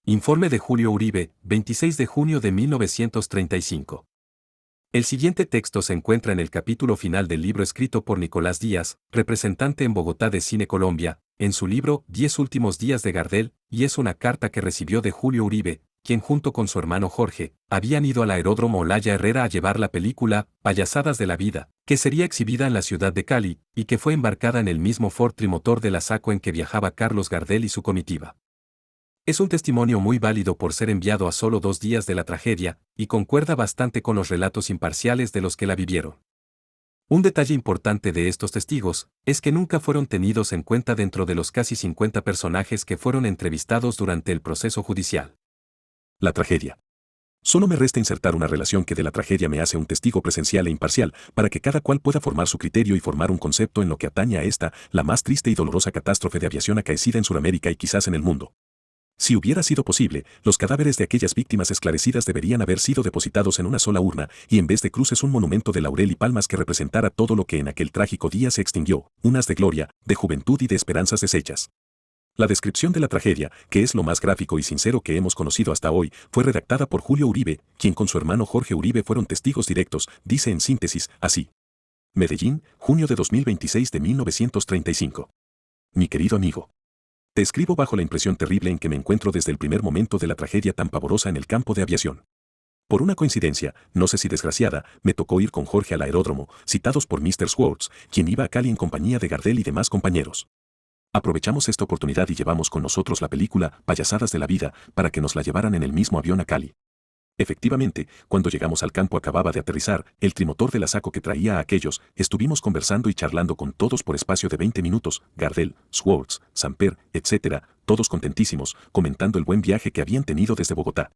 Informe de Julio Uribe, 26 de junio de 1935. El siguiente texto se encuentra en el capítulo final del libro escrito por Nicolás Díaz, representante en Bogotá de Cine Colombia, en su libro 10 últimos días de Gardel, y es una carta que recibió de Julio Uribe, quien junto con su hermano Jorge, habían ido al aeródromo Olaya Herrera a llevar la película Payasadas de la Vida, que sería exhibida en la ciudad de Cali, y que fue embarcada en el mismo Ford trimotor de la SACO en que viajaba Carlos Gardel y su comitiva. Es un testimonio muy válido por ser enviado a solo 2 días de la tragedia, y concuerda bastante con los relatos imparciales de los que la vivieron. Un detalle importante de estos testigos es que nunca fueron tenidos en cuenta dentro de los casi 50 personajes que fueron entrevistados durante el proceso judicial. La tragedia. Solo me resta insertar una relación que de la tragedia me hace un testigo presencial e imparcial, para que cada cual pueda formar su criterio y formar un concepto en lo que atañe a esta, la más triste y dolorosa catástrofe de aviación acaecida en Sudamérica y quizás en el mundo. Si hubiera sido posible, los cadáveres de aquellas víctimas esclarecidas deberían haber sido depositados en una sola urna, y en vez de cruces un monumento de laurel y palmas que representara todo lo que en aquel trágico día se extinguió, unas de gloria, de juventud y de esperanzas deshechas. La descripción de la tragedia, que es lo más gráfico y sincero que hemos conocido hasta hoy, fue redactada por Julio Uribe, quien con su hermano Jorge Uribe fueron testigos directos, dice en síntesis, así. Medellín, junio de 2026 de 1935. Mi querido amigo. Te escribo bajo la impresión terrible en que me encuentro desde el primer momento de la tragedia tan pavorosa en el campo de aviación. Por una coincidencia, no sé si desgraciada, me tocó ir con Jorge al aeródromo, citados por Mr. Schwartz, quien iba a Cali en compañía de Gardel y demás compañeros. Aprovechamos esta oportunidad y llevamos con nosotros la película Payasadas de la Vida para que nos la llevaran en el mismo avión a Cali. Efectivamente, cuando llegamos al campo acababa de aterrizar, el trimotor de la SACO que traía a aquellos, estuvimos conversando y charlando con todos por espacio de 20 minutos, Gardel, Schwartz, Samper, etc., todos contentísimos, comentando el buen viaje que habían tenido desde Bogotá.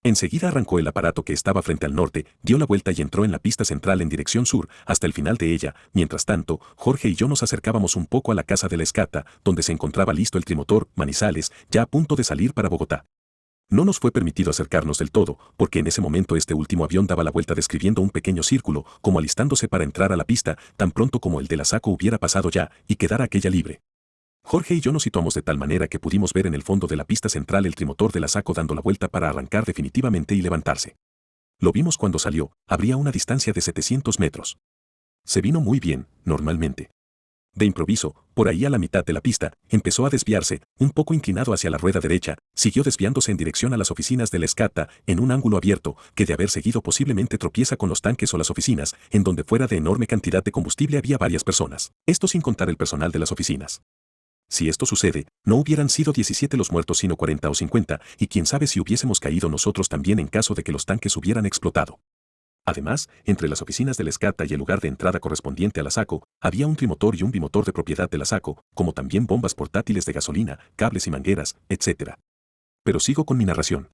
Enseguida arrancó el aparato que estaba frente al norte, dio la vuelta y entró en la pista central en dirección sur, hasta el final de ella. Mientras tanto, Jorge y yo nos acercábamos un poco a la casa de la Escata, donde se encontraba listo el trimotor, Manizales, ya a punto de salir para Bogotá. No nos fue permitido acercarnos del todo, porque en ese momento este último avión daba la vuelta describiendo un pequeño círculo, como alistándose para entrar a la pista, tan pronto como el de la SACO hubiera pasado ya, y quedara aquella libre. Jorge y yo nos situamos de tal manera que pudimos ver en el fondo de la pista central el trimotor de la SACO dando la vuelta para arrancar definitivamente y levantarse. Lo vimos cuando salió, habría una distancia de 700 metros. Se vino muy bien, normalmente. De improviso, por ahí a la mitad de la pista, empezó a desviarse, un poco inclinado hacia la rueda derecha, siguió desviándose en dirección a las oficinas de la Escata, en un ángulo abierto, que de haber seguido posiblemente tropieza con los tanques o las oficinas, en donde fuera de enorme cantidad de combustible había varias personas, esto sin contar el personal de las oficinas. Si esto sucede, no hubieran sido 17 los muertos sino 40 o 50, y quién sabe si hubiésemos caído nosotros también en caso de que los tanques hubieran explotado. Además, entre las oficinas de la Escata y el lugar de entrada correspondiente a la SACO, había un trimotor y un bimotor de propiedad de la SACO, como también bombas portátiles de gasolina, cables y mangueras, etc. Pero sigo con mi narración.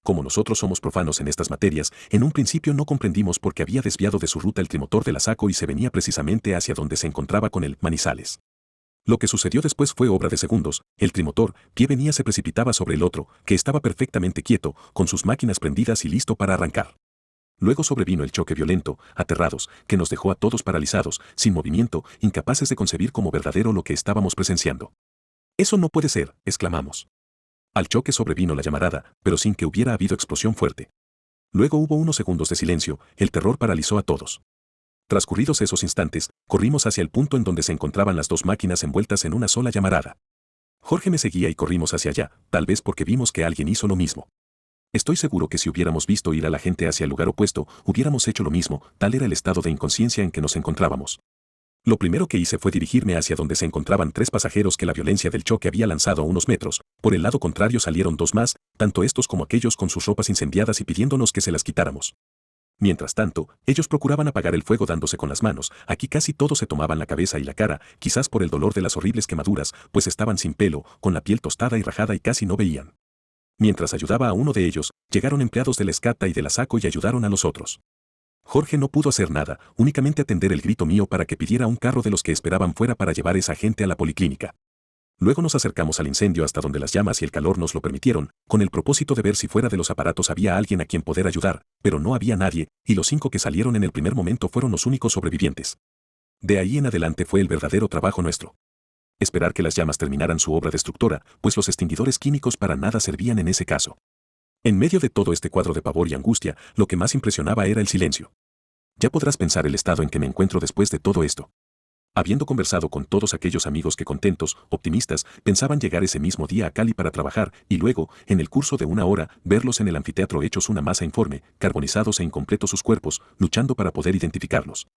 Como nosotros somos profanos en estas materias, en un principio no comprendimos por qué había desviado de su ruta el trimotor de la SACO y se venía precisamente hacia donde se encontraba con el Manizales. Lo que sucedió después fue obra de segundos. El trimotor, que venía, se precipitaba sobre el otro, que estaba perfectamente quieto, con sus máquinas prendidas y listo para arrancar. Luego sobrevino el choque violento, aterrados, que nos dejó a todos paralizados, sin movimiento, incapaces de concebir como verdadero lo que estábamos presenciando. «Eso no puede ser», exclamamos. Al choque sobrevino la llamarada, pero sin que hubiera habido explosión fuerte. Luego hubo unos segundos de silencio, el terror paralizó a todos. Transcurridos esos instantes, corrimos hacia el punto en donde se encontraban las dos máquinas envueltas en una sola llamarada. Jorge me seguía y corrimos hacia allá, tal vez porque vimos que alguien hizo lo mismo. Estoy seguro que si hubiéramos visto ir a la gente hacia el lugar opuesto, hubiéramos hecho lo mismo, tal era el estado de inconsciencia en que nos encontrábamos. Lo primero que hice fue dirigirme hacia donde se encontraban 3 pasajeros que la violencia del choque había lanzado a unos metros. Por el lado contrario salieron 2 más, tanto estos como aquellos con sus ropas incendiadas y pidiéndonos que se las quitáramos. Mientras tanto, ellos procuraban apagar el fuego dándose con las manos. Aquí casi todos se tomaban la cabeza y la cara, quizás por el dolor de las horribles quemaduras, pues estaban sin pelo, con la piel tostada y rajada y casi no veían. Mientras ayudaba a uno de ellos, llegaron empleados de la Escata y de la SACO y ayudaron a los otros. Jorge no pudo hacer nada, únicamente atender el grito mío para que pidiera un carro de los que esperaban fuera para llevar esa gente a la policlínica. Luego nos acercamos al incendio hasta donde las llamas y el calor nos lo permitieron, con el propósito de ver si fuera de los aparatos había alguien a quien poder ayudar, pero no había nadie, y los 5 que salieron en el primer momento fueron los únicos sobrevivientes. De ahí en adelante fue el verdadero trabajo nuestro. Esperar que las llamas terminaran su obra destructora, pues los extinguidores químicos para nada servían en ese caso. En medio de todo este cuadro de pavor y angustia, lo que más impresionaba era el silencio. Ya podrás pensar el estado en que me encuentro después de todo esto. Habiendo conversado con todos aquellos amigos que contentos, optimistas, pensaban llegar ese mismo día a Cali para trabajar y luego, en el curso de una hora, verlos en el anfiteatro hechos una masa informe, carbonizados e incompletos sus cuerpos, luchando para poder identificarlos.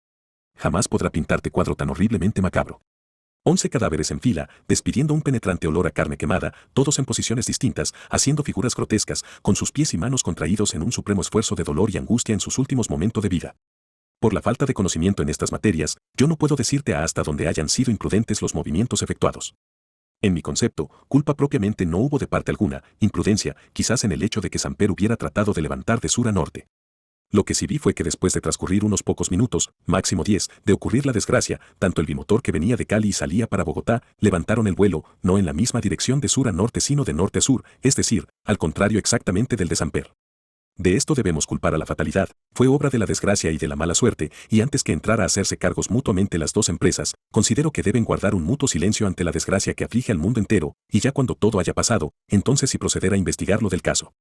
Jamás podrá pintarte cuadro tan horriblemente macabro. 11 cadáveres en fila, despidiendo un penetrante olor a carne quemada, todos en posiciones distintas, haciendo figuras grotescas, con sus pies y manos contraídos en un supremo esfuerzo de dolor y angustia en sus últimos momentos de vida. Por la falta de conocimiento en estas materias, yo no puedo decirte hasta dónde hayan sido imprudentes los movimientos efectuados. En mi concepto, culpa propiamente no hubo de parte alguna, imprudencia, quizás en el hecho de que Samper hubiera tratado de levantar de sur a norte. Lo que sí vi fue que después de transcurrir unos pocos minutos, máximo 10, de ocurrir la desgracia, tanto el bimotor que venía de Cali y salía para Bogotá, levantaron el vuelo, no en la misma dirección de sur a norte sino de norte a sur, es decir, al contrario exactamente del de Samper. De esto debemos culpar a la fatalidad, fue obra de la desgracia y de la mala suerte, y antes que entrar a hacerse cargos mutuamente las dos empresas, considero que deben guardar un mutuo silencio ante la desgracia que aflige al mundo entero, y ya cuando todo haya pasado, entonces sí proceder a investigar lo del caso.